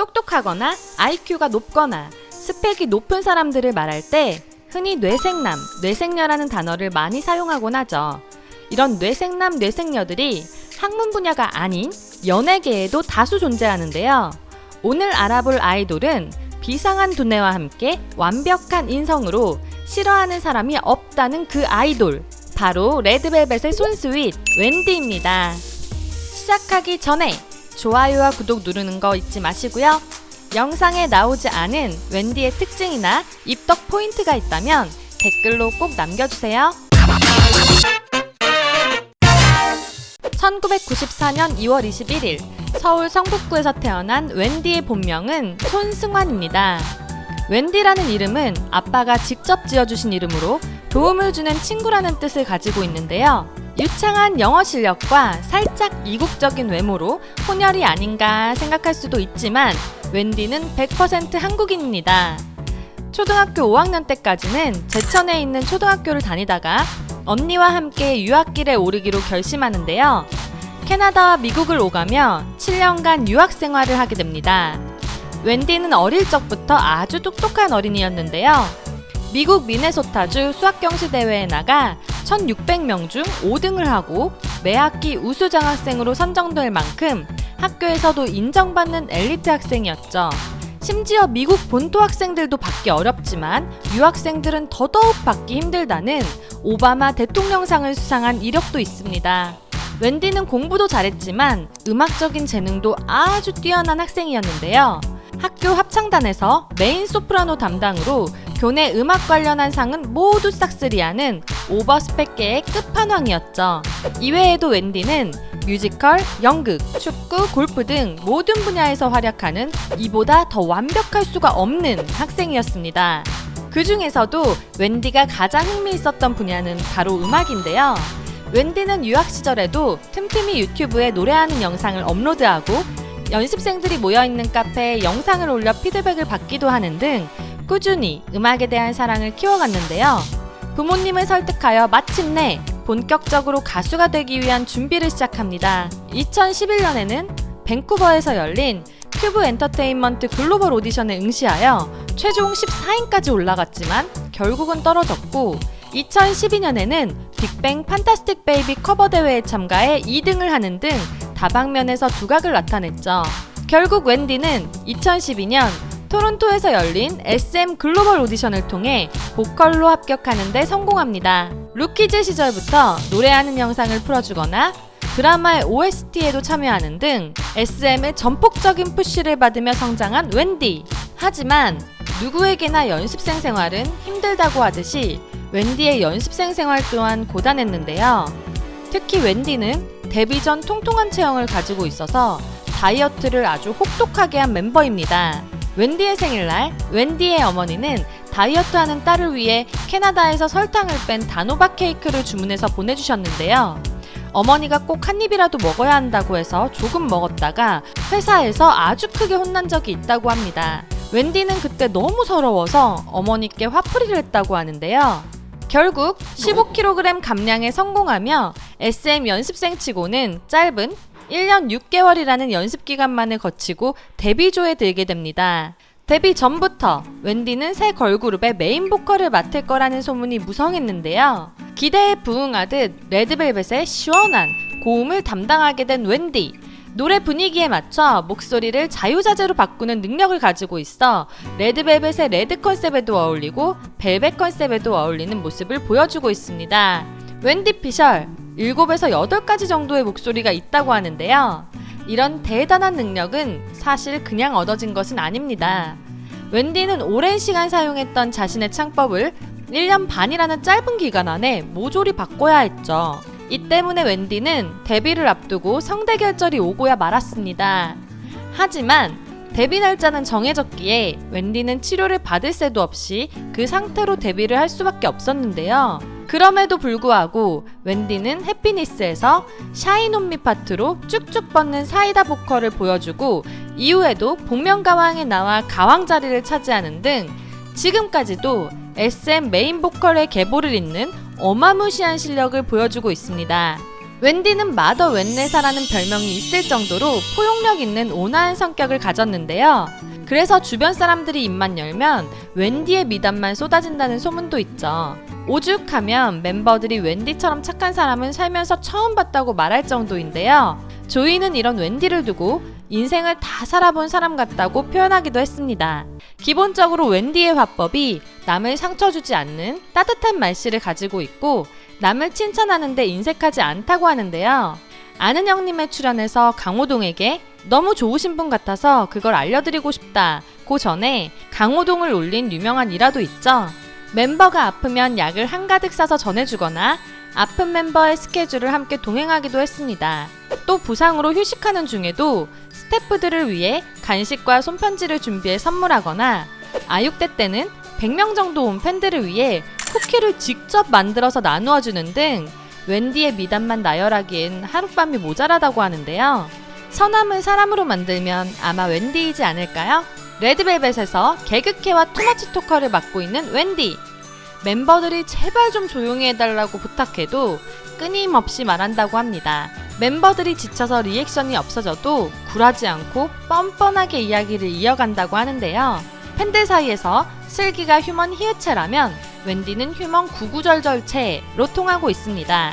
똑똑하거나 IQ가 높거나 스펙이 높은 사람들을 말할 때 흔히 뇌생남, 뇌생녀라는 단어를 많이 사용하곤 하죠. 이런 뇌생남, 뇌생녀들이 학문 분야가 아닌 연예계에도 다수 존재하는데요. 오늘 알아볼 아이돌은 비상한 두뇌와 함께 완벽한 인성으로 싫어하는 사람이 없다는 그 아이돌, 바로 레드벨벳의 손스윗 웬디입니다. 시작하기 전에 좋아요와 구독 누르는 거 잊지 마시고요. 영상에 나오지 않은 웬디의 특징이나 입덕 포인트가 있다면 댓글로 꼭 남겨주세요. 1994년 2월 21일 서울 성북구에서 태어난 웬디의 본명은 손승환입니다. 웬디라는 이름은 아빠가 직접 지어주신 이름으로 도움을 주는 친구라는 뜻을 가지고 있는데요. 유창한 영어 실력과 살짝 이국적인 외모로 혼혈이 아닌가 생각할 수도 있지만 웬디는 100% 한국인입니다. 초등학교 5학년 때까지는 제천에 있는 초등학교를 다니다가 언니와 함께 유학길에 오르기로 결심하는데요. 캐나다와 미국을 오가며 7년간 유학 생활을 하게 됩니다. 웬디는 어릴 적부터 아주 똑똑한 어린이였는데요. 미국 미네소타주 수학경시 대회에 나가 1600명 중 5등을 하고 매 학기 우수 장학생으로 선정될 만큼 학교에서도 인정받는 엘리트 학생이었죠. 심지어 미국 본토 학생들도 받기 어렵지만 유학생들은 더더욱 받기 힘들다는 오바마 대통령상을 수상한 이력도 있습니다. 웬디는 공부도 잘했지만 음악적인 재능도 아주 뛰어난 학생이었는데요. 학교 합창단에서 메인 소프라노 담당으로 교내 음악 관련한 상은 모두 싹쓸이하는 오버스펙계의 끝판왕이었죠. 이외에도 웬디는 뮤지컬, 연극, 축구, 골프 등 모든 분야에서 활약하는 이보다 더 완벽할 수가 없는 학생이었습니다. 그 중에서도 웬디가 가장 흥미있었던 분야는 바로 음악인데요. 웬디는 유학 시절에도 틈틈이 유튜브에 노래하는 영상을 업로드하고 연습생들이 모여있는 카페에 영상을 올려 피드백을 받기도 하는 등 꾸준히 음악에 대한 사랑을 키워갔는데요. 부모님을 설득하여 마침내 본격적으로 가수가 되기 위한 준비를 시작합니다. 2011년에는 밴쿠버에서 열린 큐브 엔터테인먼트 글로벌 오디션에 응시하여 최종 14인까지 올라갔지만 결국은 떨어졌고 2012년에는 빅뱅 판타스틱 베이비 커버 대회에 참가해 2등을 하는 등 다방면에서 두각을 나타냈죠. 결국 웬디는 2012년 토론토에서 열린 SM 글로벌 오디션을 통해 보컬로 합격하는 데 성공합니다. 루키즈 시절부터 노래하는 영상을 풀어주거나 드라마의 OST에도 참여하는 등 SM의 전폭적인 푸시를 받으며 성장한 웬디. 하지만 누구에게나 연습생 생활은 힘들다고 하듯이 웬디의 연습생 생활 또한 고단했는데요. 특히 웬디는 데뷔 전 통통한 체형을 가지고 있어서 다이어트를 아주 혹독하게 한 멤버입니다. 웬디의 생일날 웬디의 어머니는 다이어트하는 딸을 위해 캐나다에서 설탕을 뺀 단호박 케이크를 주문해서 보내주셨는데요. 어머니가 꼭 한 입이라도 먹어야 한다고 해서 조금 먹었다가 회사에서 아주 크게 혼난 적이 있다고 합니다. 웬디는 그때 너무 서러워서 어머니께 화풀이를 했다고 하는데요. 결국 15kg 감량에 성공하며 SM 연습생 치고는 짧은 1년 6개월이라는 연습 기간만을 거치고 데뷔조에 들게 됩니다. 데뷔 전부터 웬디는 새 걸그룹의 메인 보컬을 맡을 거라는 소문이 무성했는데요. 기대에 부응하듯 레드벨벳의 시원한 고음을 담당하게 된 웬디. 노래 분위기에 맞춰 목소리를 자유자재로 바꾸는 능력을 가지고 있어 레드벨벳의 레드 컨셉에도 어울리고 벨벳 컨셉에도 어울리는 모습을 보여주고 있습니다. 웬디 피셜 7에서 8가지 정도의 목소리가 있다고 하는데요. 이런 대단한 능력은 사실 그냥 얻어진 것은 아닙니다. 웬디는 오랜 시간 사용했던 자신의 창법을 1년 반이라는 짧은 기간 안에 모조리 바꿔야 했죠. 이 때문에 웬디는 데뷔를 앞두고 성대결절이 오고야 말았습니다. 하지만 데뷔 날짜는 정해졌기에 웬디는 치료를 받을 새도 없이 그 상태로 데뷔를 할 수밖에 없었는데요. 그럼에도 불구하고 웬디는 해피니스에서 샤인 온 미 파트로 쭉쭉 뻗는 사이다 보컬을 보여주고 이후에도 복면가왕에 나와 가왕 자리를 차지하는 등 지금까지도 SM 메인 보컬의 계보를 잇는 어마무시한 실력을 보여주고 있습니다. 웬디는 마더 웬네사라는 별명이 있을 정도로 포용력 있는 온화한 성격을 가졌는데요. 그래서 주변 사람들이 입만 열면 웬디의 미담만 쏟아진다는 소문도 있죠. 오죽하면 멤버들이 웬디처럼 착한 사람은 살면서 처음 봤다고 말할 정도인데요. 조이는 이런 웬디를 두고 인생을 다 살아본 사람 같다고 표현하기도 했습니다. 기본적으로 웬디의 화법이 남을 상처 주지 않는 따뜻한 말씨를 가지고 있고 남을 칭찬하는데 인색하지 않다고 하는데요. 아는 형님에 출연해서 강호동에게 너무 좋으신 분 같아서 그걸 알려드리고 싶다고 전에 강호동을 올린 유명한 일화도 있죠. 멤버가 아프면 약을 한가득 싸서 전해주거나 아픈 멤버의 스케줄을 함께 동행하기도 했습니다. 또 부상으로 휴식하는 중에도 스태프들을 위해 간식과 손편지를 준비해 선물하거나 아육대 때는 100명 정도 온 팬들을 위해 쿠키를 직접 만들어서 나누어 주는 등 웬디의 미담만 나열하기엔 하룻밤이 모자라다고 하는데요. 선함을 사람으로 만들면 아마 웬디이지 않을까요? 레드벨벳에서 개그캐와 투머치 토커를 맡고 있는 웬디. 멤버들이 제발 좀 조용히 해달라고 부탁해도 끊임없이 말한다고 합니다. 멤버들이 지쳐서 리액션이 없어져도 굴하지 않고 뻔뻔하게 이야기를 이어간다고 하는데요. 팬들 사이에서 슬기가 휴먼 히읗체라면 웬디는 휴먼 구구절절체로 통하고 있습니다.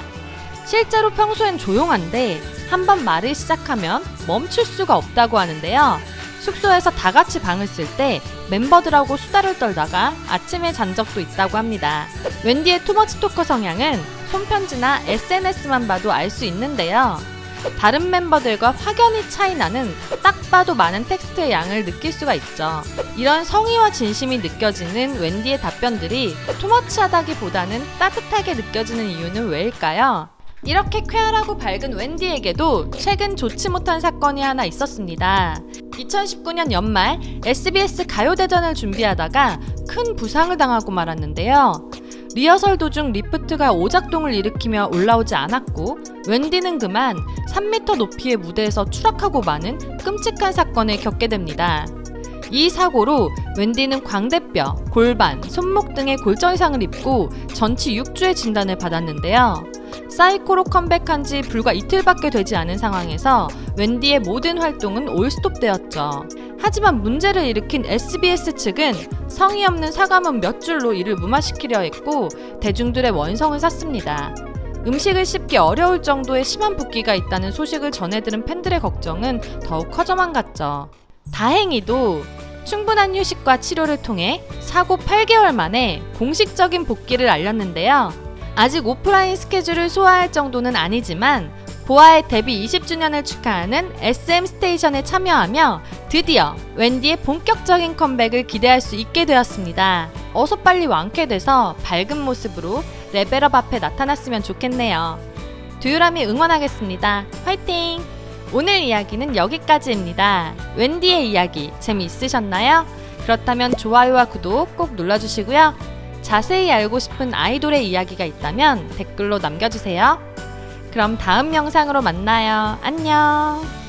실제로 평소엔 조용한데 한번 말을 시작하면 멈출 수가 없다고 하는데요. 숙소에서 다 같이 방을 쓸 때 멤버들하고 수다를 떨다가 아침에 잔 적도 있다고 합니다. 웬디의 투머치 토커 성향은 손편지나 SNS만 봐도 알 수 있는데요. 다른 멤버들과 확연히 차이나는 딱 봐도 많은 텍스트의 양을 느낄 수가 있죠. 이런 성의와 진심이 느껴지는 웬디의 답변들이 투머치하다기보다는 따뜻하게 느껴지는 이유는 왜일까요? 이렇게 쾌활하고 밝은 웬디에게도 최근 좋지 못한 사건이 하나 있었습니다. 2019년 연말 SBS 가요대전을 준비하다가 큰 부상을 당하고 말았는데요. 리허설 도중 리프트가 오작동을 일으키며 올라오지 않았고 웬디는 그만 3m 높이의 무대에서 추락하고 마는 끔찍한 사건을 겪게 됩니다. 이 사고로 웬디는 광대뼈, 골반, 손목 등의 골절상을 입고 전치 6주의 진단을 받았는데요. 사이코로 컴백한 지 불과 이틀밖에 되지 않은 상황에서 웬디의 모든 활동은 올스톱되었죠. 하지만 문제를 일으킨 SBS 측은 성의 없는 사과문 몇 줄로 이를 무마시키려 했고 대중들의 원성을 샀습니다. 음식을 씹기 어려울 정도의 심한 붓기가 있다는 소식을 전해들은 팬들의 걱정은 더욱 커져만 갔죠. 다행히도 충분한 휴식과 치료를 통해 사고 8개월 만에 공식적인 복귀를 알렸는데요. 아직 오프라인 스케줄을 소화할 정도는 아니지만 보아의 데뷔 20주년을 축하하는 SM 스테이션에 참여하며 드디어 웬디의 본격적인 컴백을 기대할 수 있게 되었습니다. 어서 빨리 완쾌돼서 밝은 모습으로 레벨업 앞에 나타났으면 좋겠네요. 두유람이 응원하겠습니다. 화이팅! 오늘 이야기는 여기까지입니다. 웬디의 이야기 재미있으셨나요? 그렇다면 좋아요와 구독 꼭 눌러주시고요. 자세히 알고 싶은 아이돌의 이야기가 있다면 댓글로 남겨주세요. 그럼 다음 영상으로 만나요. 안녕!